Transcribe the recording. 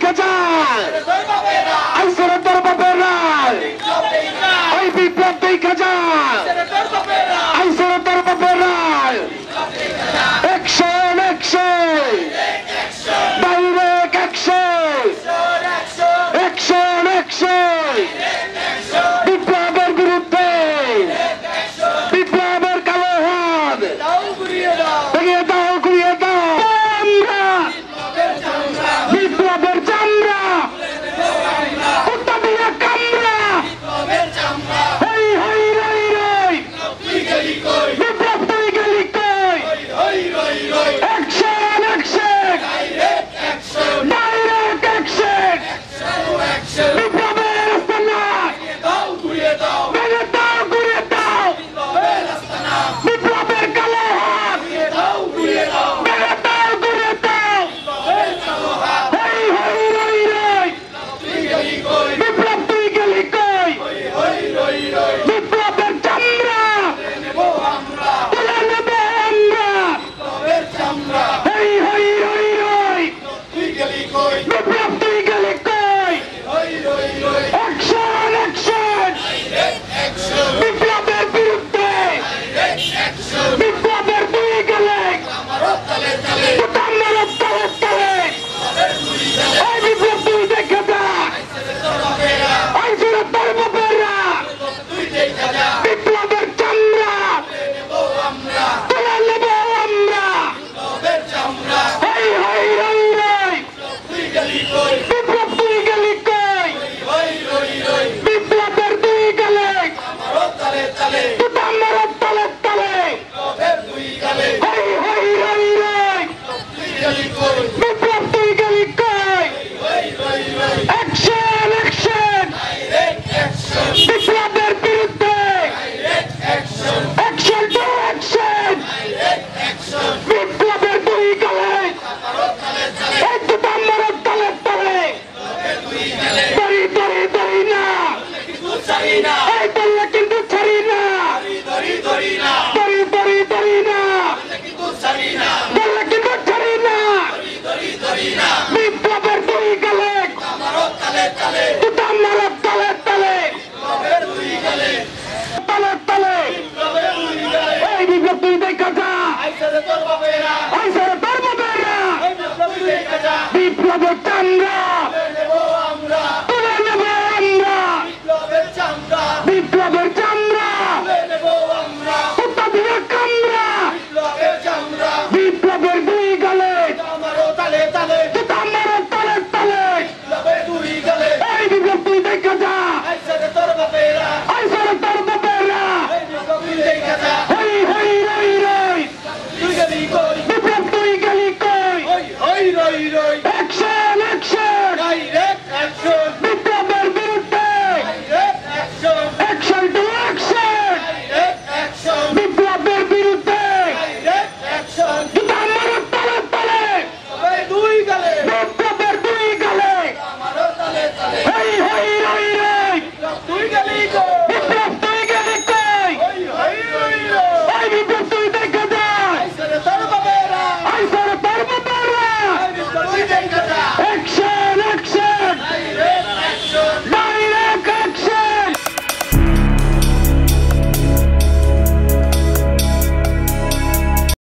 দেখা যায় আইসের তোর বাপের রায় ওই বিপ্লব দেখা যায় আইসের তোর বাপের রায় action action direct action action action বিপ্লবের বিরুদ্ধে বিপ্লবের কালো হাত ভেঙে দাও ঘুরিয়ে দাও আমরা বিপ্লবের চামড়া কুত্তা দিয়ে কামড়া হই হই রই রই বিপ্লব তুই গেলি কই অ্যাকশন অ্যাকশন ডাইরেক্ট অ্যাকশন বিপ্লবের আস্তানা ভেঙে দাও ঘুরিয়ে দাও বিপ্লবের কালো হাত ভেঙে দাও ঘুরিয়ে দাও হই হই রই রই বিপ্লব তুই গেলি কই বিপ্লবের চামড়া তুলে নেব আমরা হই হই রই রই বিপ্লব তুই গেলি কই অ্যাকশন অ্যাকশন বিপ্লবের বিরুদ্ধে বিপ্লবের তুই গেলে কুতাম্মারের তলে তলে ওই বিপ্লব তুই দেখে যা আইসের তোর বাপেরা বিপ্লবের চামড়া তুলে নেব আমরা হই হই রই রই বিপ্লব তুই গেলি কই বিপ্লবের তুই গেলে কুতাম্মারের তলে তলে হই হই রই রই বিপ্লব তুই গেলি কই অ্যাকশন অ্যাকশন বিপ্লবের বিরুদ্ধে অ্যাকশন টু অ্যাকশন বিপ্লবের তুই গেলে এই কুতাম্মারের তলে তলে দড়ি দড়ি দড়ি না এই দড়িয়া কিন্তু ছাড়ি না দড়ি দড়ি দড়ি না দড়িয়া কিন্তু ছাড়ি না বিপ্লবের তুই গেলে কুতাম্মারের তলে তলে তলে তলে এই বিপ্লব তুই দেখা যা আইসের তোর বাপেরা বিপ্লবের চামড়া